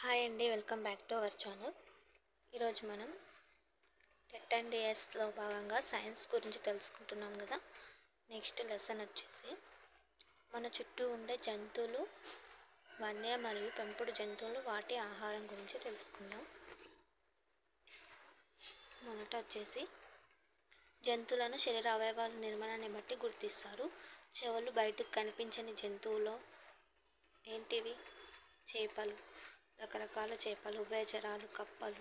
Hi అండి, welcome back to our channel. ఈరోజు మనం టెట్ అండ్ డిఎస్లో భాగంగా సైన్స్ గురించి తెలుసుకుంటున్నాం కదా. నెక్స్ట్ లెసన్ వచ్చేసి మన చుట్టూ ఉండే జంతువులు, వన్య మరియు పెంపుడు జంతువులు, వాటి ఆహారం గురించి తెలుసుకుందాం. మొదట వచ్చేసి జంతువులను శరీర అవయవాల నిర్మాణాన్ని బట్టి గుర్తిస్తారు. చెవులు బయటకు కనిపించని జంతువులు ఏంటివి? చేపలు, రకరకాల చేపలు, ఉభయచరాలు, కప్పలు,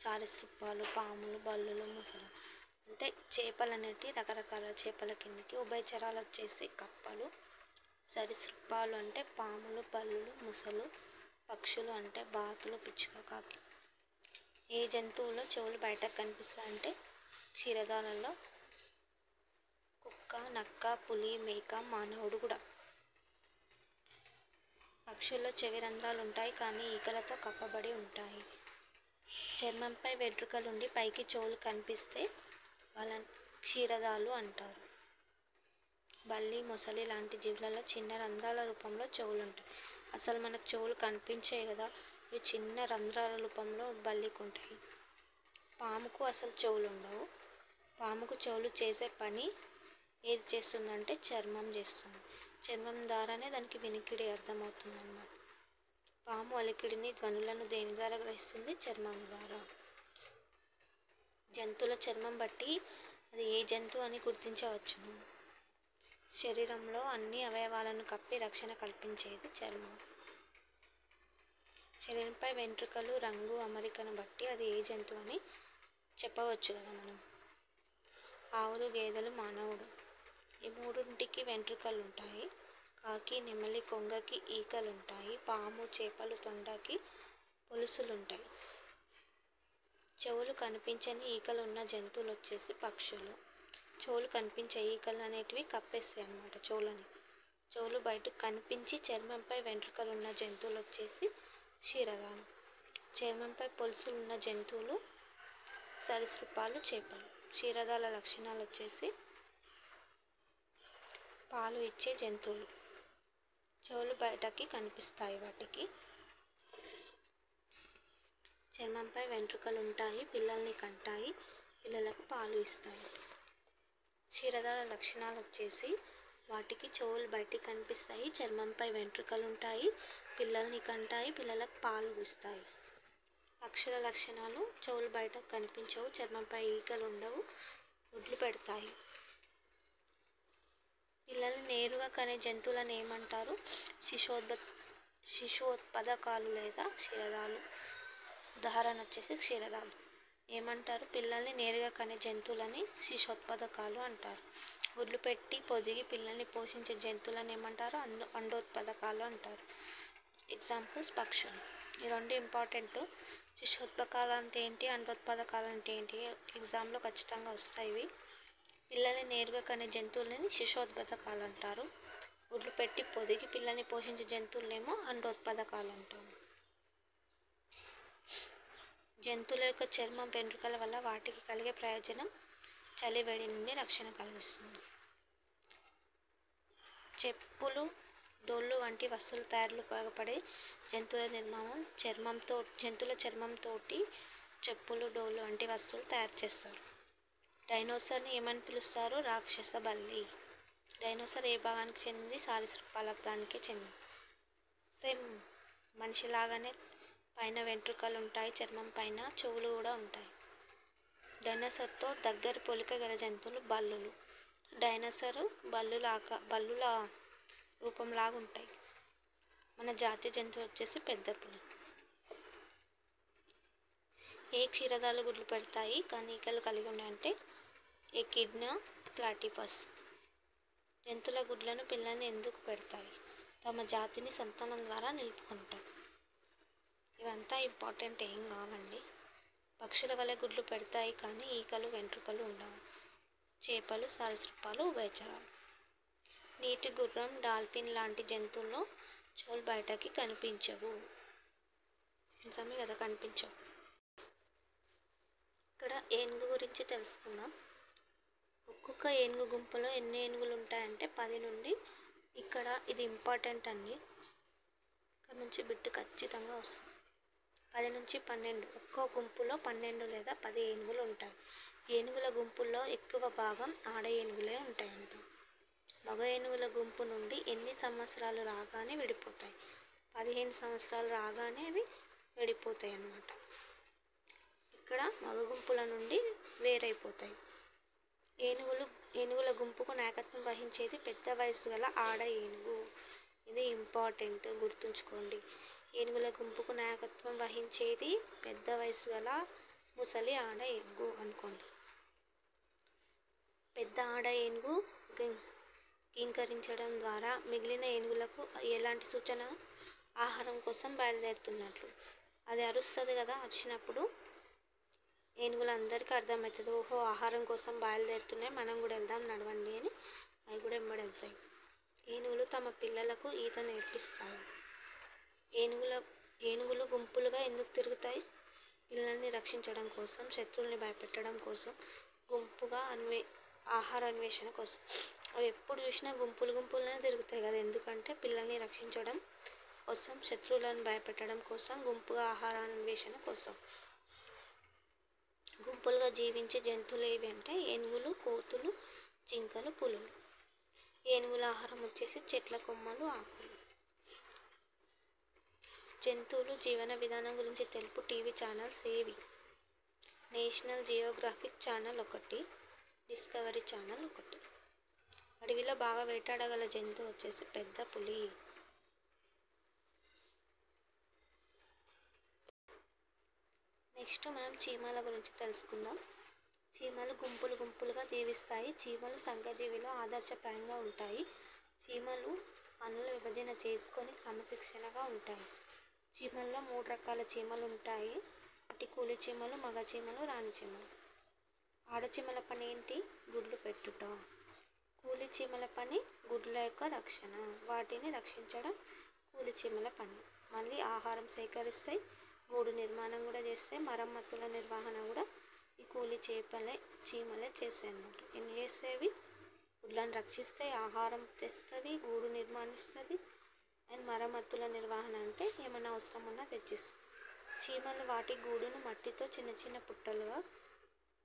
సరీసృపాలు, పాములు, బల్లులు, మొసలు. అంటే చేపలు అనేటివి రకరకాల చేపల కిందకి. ఉభయచరాలు వచ్చేసి కప్పలు, సరీసృపాలు అంటే పాములు, బల్లులు, మొసలు. పక్షులు అంటే బాతులు, పిచ్చుక, కాకి. ఏ జంతువులో చెవులు బయటకు కనిపిస్తాయంటే క్షీరదాలలో కుక్క, నక్క, పులి, మేక, మానవుడు కూడా. పక్షుల్లో చెవి రంధ్రాలు ఉంటాయి కానీ ఈకలతో కప్పబడి ఉంటాయి. చర్మంపై వెంట్రుకలుండి పైకి చెవులు కనిపిస్తే వాళ్ళని క్షీరదాలు అంటారు. బల్లి, మొసలి లాంటి జీవులలో చిన్న రంధ్రాల రూపంలో చెవులు ఉంటాయి. అసలు మనకు చెవులు కనిపించాయి కదా, ఇవి చిన్న రంధ్రాల రూపంలో బల్లికి ఉంటాయి. పాముకు అసలు చెవులు ఉండవు. పాముకు చెవులు చేసే పని ఏది చేస్తుందంటే చర్మం చేస్తుంది. చర్మం ద్వారానే దానికి వినికిడి అర్థమవుతుంది అన్నమాట. పాము అలికిడిని, ధ్వనులను దేని ద్వారా గ్రహిస్తుంది? చర్మం ద్వారా. జంతువుల చర్మం బట్టి అది ఏ జంతువు అని గుర్తించవచ్చును. శరీరంలో అన్ని అవయవాలను కప్పి రక్షణ కల్పించేది చర్మం. శరీరంపై వెంట్రుకలు రంగు అమరికను బట్టి అది ఏ జంతువు అని చెప్పవచ్చు కదా మనం. ఆవులు, గేదెలు, మానవుడు. ఈ మూడింటికి వెంట్రుకలు ఉంటాయి. కాకి, నెమలి, కొంగకి ఈకలుంటాయి. పాము, చేపలు, తొండకి పొలుసులుంటాయి. చెవులు కనిపించని ఈకలు ఉన్న జంతువులు వచ్చేసి పక్షులు. చెవులు కనిపించే ఈకలు అనేటివి కప్పేస్తాయి అన్నమాట చెవులని. చెవులు బయటకు కనిపించి చర్మంపై వెంట్రుకలు ఉన్న జంతువులు వచ్చేసి క్షీరదాలు. చర్మంపై పొలుసులు ఉన్న జంతువులు సరీసృపాలు, చేపలు. క్షీరదాల లక్షణాలు వచ్చేసి పాలు ఇచ్చే జంతువులు. చెవులు బయటకి కనిపిస్తాయి వాటికి. చర్మంపై వెంట్రుకలు ఉంటాయి, పిల్లల్ని కంటాయి, పిల్లలకు పాలు ఇస్తాయి. క్షీరదాల లక్షణాలు వచ్చేసి వాటికి చెవులు బయటికి కనిపిస్తాయి, చర్మంపై వెంట్రుకలు ఉంటాయి, పిల్లల్ని కంటాయి, పిల్లలకు పాలు ఇస్తాయి. పక్షుల లక్షణాలు చెవులు బయటకు కనిపించవు, చర్మంపై ఈకలు ఉండవు, గుడ్లు పెడతాయి. పిల్లల్ని నేరుగా కనే జంతువులను ఏమంటారు? శిశువోత్పాదకాలు లేదా క్షీరదాలు. ఉదాహరణ వచ్చేసి క్షీరదాలు. ఏమంటారు? పిల్లల్ని నేరుగా కనే జంతువులని శిశువోత్పాదకాలు అంటారు. గుడ్లు పెట్టి పొదిగి పిల్లల్ని పోషించే జంతువులను ఏమంటారు? అండోత్పాదకాలు అంటారు. ఎగ్జాంపుల్స్ పక్షులు. ఈ రెండు ఇంపార్టెంట్. శిశువోత్పాదకాలు అంటే ఏంటి, అండోత్పాదకాలు అంటే ఏంటి, ఎగ్జామ్లో ఖచ్చితంగా వస్తాయి. పిల్లల్ని నేరుగా కనే జంతువులని శిశువోత్పాదకాలు అంటారు. గుడ్లు పెట్టి పొదిగి పిల్లల్ని పోషించే జంతువులనేమో అండోత్పాదకాలు అంటారు. జంతువుల యొక్క చర్మం, వెంట్రుకల వల్ల వాటికి కలిగే ప్రయోజనం చలి, వేడి నుండి రక్షణ కలిగిస్తుంది. చెప్పులు, డోళ్ళు వంటి వస్తువుల తయారీలో ఉపయోగపడే జంతువుల నిర్మాణం జంతువుల చర్మంతో చెప్పులు, డోళ్ళు వంటి వస్తువులు తయారు చేస్తారు. డైనోసార్ని ఏమని పిలుస్తారు? రాక్షస బల్లి. డైనోసార్ ఏ భాగానికి చెందింది? సరీసృపాల దానికి చెందింది. సేమ్ మనిషిలాగానే పైన వెంట్రుకలు ఉంటాయి, చర్మం పైన చెవులు కూడా ఉంటాయి. డైనోసార్తో దగ్గరి పోలిక గల జంతువులు బల్లులు. డైనోసార్ బల్లుల రూపంలాగా ఉంటాయి. మన జాతీయ జంతువు వచ్చేసి పెద్ద పులి. ఏ క్షీరదాలు గుడ్లు పెడతాయి కానీ ఈకలు కలిగి ఉన్నాయంటే ఎకిడ్నా, ప్లాటిపస్. జంతువుల గుడ్లను పిల్లల్ని ఎందుకు పెడతాయి? తమ జాతిని సంతానం ద్వారా నిలుపుకుంటాయి. ఇవంతా ఇంపార్టెంట్ ఏం కావండి. పక్షుల వలె గుడ్లు పెడతాయి కానీ ఈకలు, వెంట్రుకలు ఉండవు. చేపలు, సరీసృపాలు, ఉభయచరాలు. నీటి గుర్రం, డాల్ఫిన్ లాంటి జంతువుల్లో చెవులు బయటకి కనిపించవు. నిజమే కదా, కనిపించవు. ఇక్కడ ఏనుగు గురించి తెలుసుకుందాం. ఒక్కొక్క ఏనుగు గుంపులో ఎన్ని ఏనుగులు ఉంటాయంటే 10 నుండి. ఇక్కడ ఇది ఇంపార్టెంట్ అండి. ఇక్కడ నుంచి బిట్టు ఖచ్చితంగా వస్తుంది. 10 నుంచి 12 ఒక్కో గుంపులో 12 లేదా 10 ఏనుగులు ఉంటాయి. ఏనుగుల గుంపుల్లో ఎక్కువ భాగం ఆడ ఏనుగులే ఉంటాయంట. మగ ఏనుగుల గుంపు నుండి ఎన్ని సంవత్సరాలు రాగానే విడిపోతాయి? 15 సంవత్సరాలు రాగానే అవి విడిపోతాయి అన్నమాట. ఇక్కడ మగ గుంపుల నుండి వేరైపోతాయి. ఏనుగుల గుంపుకు నాయకత్వం వహించేది పెద్ద వయసు గల ఆడ ఏనుగు. ఇది ఇంపార్టెంట్, గుర్తుంచుకోండి. ఏనుగుల గుంపుకు నాయకత్వం వహించేది పెద్ద వయసు గల ముసలి ఆడ ఏనుగు అనుకోండి. పెద్ద ఆడ ఏనుగు గింకరించడం ద్వారా మిగిలిన ఏనుగులకు ఎలాంటి సూచన? ఆహారం కోసం బయలుదేరుతున్నట్లు. అది అరుస్తుంది కదా, అరిచినప్పుడు ఏనుగులందరికీ అర్థమవుతుంది, ఓహో ఆహారం కోసం బయలుదేరుతున్నాయి, మనం కూడా వెళ్దాం నడవండి అని అవి కూడా వెంబడెళ్తాయి. ఏనుగులు తమ పిల్లలకు ఈత నేర్పిస్తాయి. ఏనుగులు గుంపులుగా ఎందుకు తిరుగుతాయి? పిల్లల్ని రక్షించడం కోసం, శత్రువుల్ని భయపెట్టడం కోసం, గుంపుగా ఆహార అన్వేషణ కోసం. అవి ఎప్పుడు చూసినా గుంపులుగానే తిరుగుతాయి కదా, ఎందుకంటే పిల్లల్ని రక్షించడం కోసం, శత్రువులను భయపెట్టడం కోసం, గుంపుగా ఆహార అన్వేషణ కోసం. గుంపులుగా జీవించే జంతువులు ఏవి అంటే ఏనుగులు, కోతులు, జింకలు, పులులు. ఏనుగుల ఆహారం వచ్చేసి చెట్ల కొమ్మలు, ఆకులు. జంతువులు జీవన విధానం గురించి తెలుపు టీవీ ఛానల్స్ ఏవి? National Geographic channel 1, discovery channel 1. అడవిలో బాగా వేటాడగల జంతువు వచ్చేసి పెద్ద పులి. నెక్స్ట్ మనం చీమల గురించి తెలుసుకుందాం. చీమలు గుంపులుగా జీవిస్తాయి. చీమలు సంఘజీవిలో ఆదర్శప్రాయంగా ఉంటాయి. చీమలు పనుల విభజన చేసుకొని క్రమశిక్షణగా ఉంటాయి. చీమల్లో 3 రకాల చీమలు ఉంటాయి. ఒకటి కూలి చీమలు, మగ చీమలు, రాణి చీమలు. ఆడచీమల పని ఏంటి? గుడ్లు పెట్టుట. కూలి చీమల పని గుడ్ల యొక్క రక్షణ. వాటిని రక్షించడం కూలి చీమల పని. మళ్ళీ ఆహారం సేకరిస్తాయి, గూడు నిర్మాణం కూడా చేస్తాయి, మరమ్మతుల నిర్వహణ కూడా ఈ కూలి చీమలే చేస్తాయి అన్నమాట. ఎన్ని చేసేవి? గుడ్లను రక్షిస్తాయి, ఆహారం తెస్తుంది, గూడు నిర్మాణిస్తుంది, అండ్ మరమ్మతుల నిర్వహణ అంటే ఏమైనా అవసరం ఉన్నా తెచ్చిస్తుంది. చీమలు వాటి గూడును మట్టితో చిన్న చిన్న పుట్టలుగా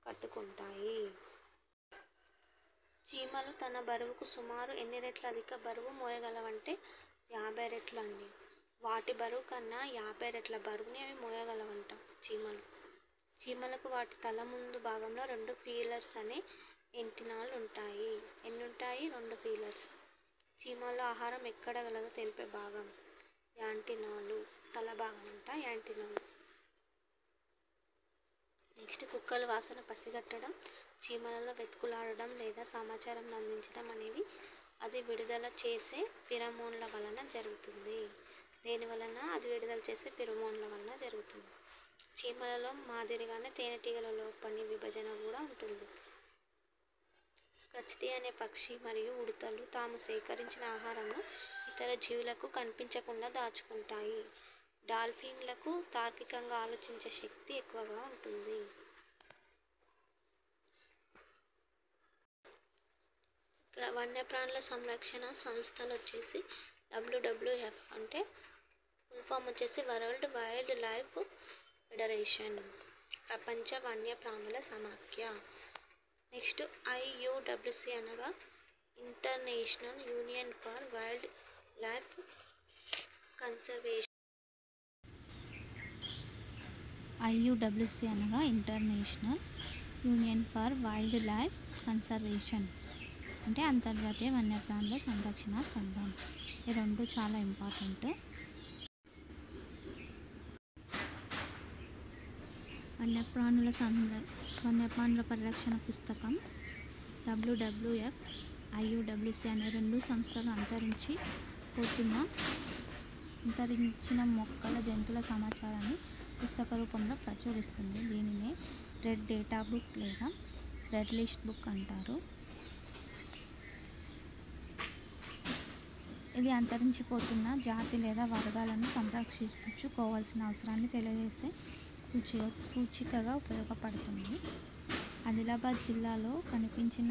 కట్టుకుంటాయి. చీమలు తన బరువుకు సుమారు ఎన్ని రెట్లు అధిక బరువు మోయగలవంటే 50 రెట్లు అండి. వాటి బరువు కన్నా 50 రెట్ల బరువుని అవి మోయగలవంట చీమలు. చీమలకు వాటి తల ముందు భాగంలో 2 ఫీలర్స్ అనే యాంటెనాలు ఉంటాయి. ఎన్ని ఉంటాయి? 2 ఫీలర్స్. చీమల్లో ఆహారం ఎక్కడ గలదో తెలిపే భాగం యాంటెనాలు. తల భాగం అంట యాంటెనాలు. నెక్స్ట్ కుక్కలు వాసన పసిగట్టడం, చీమలలో వెతుకులాడడం లేదా సమాచారం అందించడం అనేవి అది విడుదల చేసే ఫిరమోన్ల వలన జరుగుతుంది. దేని వలన? అది విడుదల చేసే ఫిరమోన్ల వలన జరుగుతుంది. చీమలలో మాదిరిగానే తేనెటీగలలో పని విభజన కూడా ఉంటుంది. స్కచ్డీ అనే పక్షి మరియు ఉడతలు తాము సేకరించిన ఆహారంను ఇతర జీవులకు కనిపించకుండా దాచుకుంటాయి. డాల్ఫిన్లకు తార్కికంగా ఆలోచించే శక్తి ఎక్కువగా ఉంటుంది. ఇక్కడ వన్యప్రాణుల సంరక్షణ సంస్థలు వచ్చేసి WWF అంటే ఫుల్ ఫామ్ వచ్చేసి వరల్డ్ వైల్డ్ లైఫ్ ఫెడరేషన్, ప్రపంచ వన్యప్రాణుల సమాఖ్య. నెక్స్ట్ IUWC అనగా international union for wild life conservation. IUWC అనగా international union for wild life conservation అంటే అంతర్జాతీయ వన్యప్రాణుల సంరక్షణ సంఘం. ఈ 2 చాలా ఇంపార్టెంట్. వన్యప్రాణుల పరిరక్షణ పుస్తకం WWF, IUWC అనే 2 సంస్థలు అంతరించిన మొక్కల, జంతువుల సమాచారాన్ని పుస్తక రూపంలో ప్రచురిస్తుంది. దీనినే రెడ్ డేటా బుక్ లేదా రెడ్ లిస్ట్ బుక్ అంటారు. ఇది అంతరించిపోతున్న జాతి లేదా వర్గాలను సంరక్షించుకోవాల్సిన అవసరాన్ని తెలియజేసే సూచికగా ఉపయోగపడుతుంది. ఆదిలాబాద్ జిల్లాలో కనిపించిన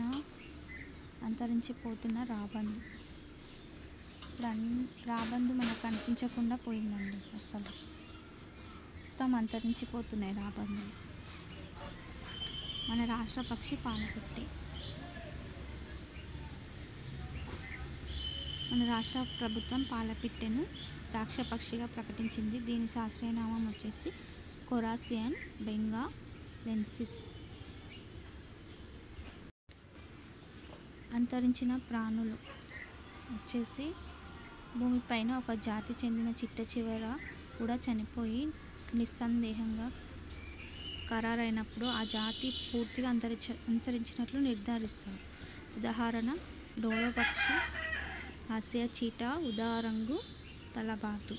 అంతరించిపోతున్న రాబందు. రాబందు మనకు కనిపించకుండా పోయిందండి అసలు. మొత్తం అంతరించిపోతున్నాయి రాబందులు. మన రాష్ట్ర పక్షి పాలపిట్ట. మన రాష్ట్ర ప్రభుత్వం పాలపిట్టను రాక్ష పక్షిగా ప్రకటించింది. దీని శాస్త్రీయ నామం వచ్చేసి కొరాసియన్ బెంగాలెన్సిస్. అంతరించిన ప్రాణులు వచ్చేసి భూమిపైన ఒక జాతి చెందిన చిట్ట చివర కూడా చనిపోయి నిస్సందేహంగా ఖరారైనప్పుడు ఆ జాతి పూర్తిగా అంతరించినట్లు నిర్ధారిస్తారు. ఉదాహరణ డోడో పక్షి, ఆసియా చీటా, ఉదారంగు తలబాతు.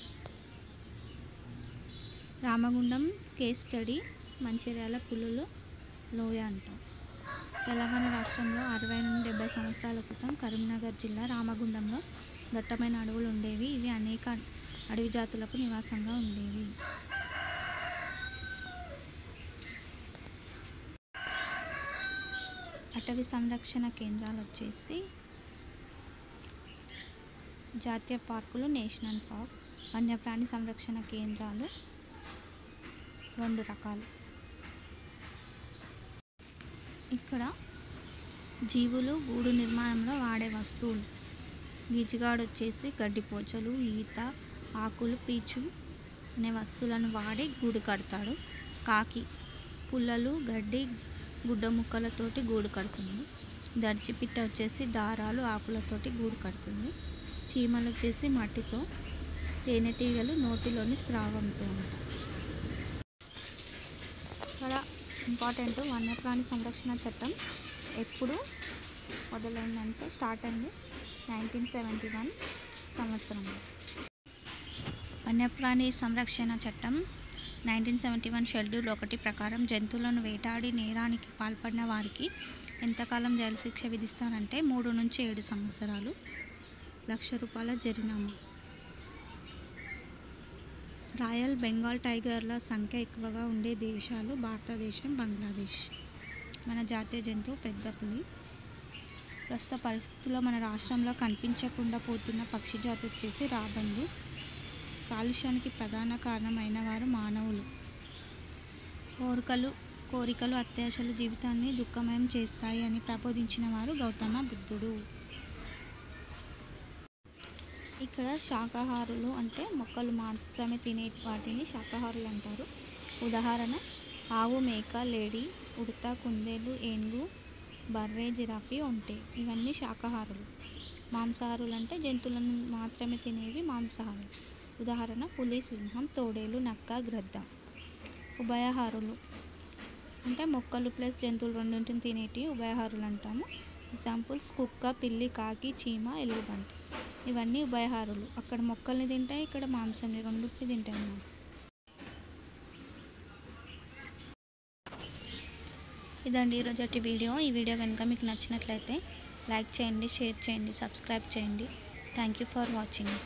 రామగుండం కేస్ స్టడీ మంచిర్యాల పులుల లోయ అంటాం. తెలంగాణ రాష్ట్రంలో 60 నుండి 70 సంవత్సరాల క్రితం కరీంనగర్ జిల్లా రామగుండంలో దట్టమైన అడవులు ఉండేవి. ఇవి అనేక అడవి జాతులకు నివాసంగా ఉండేవి. అటవీ సంరక్షణ కేంద్రాలు వచ్చేసి జాతీయ పార్కులు, నేషనల్ పార్క్స్. వన్యప్రాణి సంరక్షణ కేంద్రాలు 2 రకాలు. ఇక్కడ జీవులు గూడు నిర్మాణంలో వాడే వస్తువులు. గిజిగాడు వచ్చేసి గడ్డిపోచలు, ఈత ఆకులు, పీచు అనే వస్తువులను వాడి గూడు కడతాడు. కాకి పుల్లలు, గడ్డి, గుడ్డ ముక్కలతోటి గూడు కడుతుంది. దర్జిపిట్ట వచ్చేసి దారాలు, ఆకులతోటి గూడు కడుతుంది. చీమలు వచ్చేసి మట్టితో, తేనెటీగలు నోటిలోని స్రావంతో ఉంటాయి. ఇక్కడ ఇంపార్టెంట్, వన్యప్రాణి సంరక్షణ చట్టం ఎప్పుడు మొదలైందంటే స్టార్ట్ అయింది 1971 సంవత్సరంలో. వన్యప్రాణి సంరక్షణ చట్టం 1971 షెడ్యూల్ 1 ప్రకారం జంతువులను వేటాడి నేరానికి పాల్పడిన వారికి ఎంతకాలం జైలు శిక్ష విధిస్తారంటే 3 నుంచి 7 సంవత్సరాలు, ₹1,00,000 జరిమానా. రాయల్ బెంగాల్ టైగర్ల సంఖ్య ఎక్కువగా ఉండే దేశాలు భారతదేశం, బంగ్లాదేశ్. మన జాతీయ జంతువు పెద్ద పులి. ప్రస్తుత పరిస్థితుల్లో మన రాష్ట్రంలో కనిపించకుండా పోతున్న పక్షి జాతి వచ్చేసి రాబందు. కాలుష్యానికి ప్రధాన కారణమైన వారు మానవులు. కోరికలు, అత్యాశలు జీవితాన్ని దుఃఖమయం చేస్తాయి అని ప్రబోధించిన వారు గౌతమ బుద్ధుడు. ఇక్కడ శాకాహారులు అంటే మొక్కలు మాత్రమే తినే వాటిని శాకాహారులు అంటారు. ఉదాహరణ ఆవు, మేక, లేడి, ఉడత, కుందేలు, ఏనుగు, బర్రె, జిరాఫీ, ఒంటె. ఇవన్నీ శాకాహారులు. మాంసాహారులు అంటే జంతువులను మాత్రమే తినేవి మాంసాహారులు. ఉదాహరణ పులి, సింహం, తోడేలు, నక్క, గ్రద్ద. ఉభయాహారులు అంటే మొక్కలు ప్లస్ జంతువులు రెండింటిని తినేటివి ఉభయాహారులు అంటాము. ఎగ్జాంపుల్స్ కుక్క, పిల్లి, కాకి, చీమ, ఎలుగుబంటి. ఇవన్నీ ఉభయహారులు. అక్కడ మొక్కల్ని తింటాయి, ఇక్కడ మాంసాన్ని రెండింటిని తింటాయి అన్నమాట. ఇదండి ఈరోజు వీడియో. ఈ వీడియో కనుక మీకు నచ్చినట్లయితే లైక్ చేయండి, షేర్ చేయండి, సబ్స్క్రైబ్ చేయండి. Thank you for watching.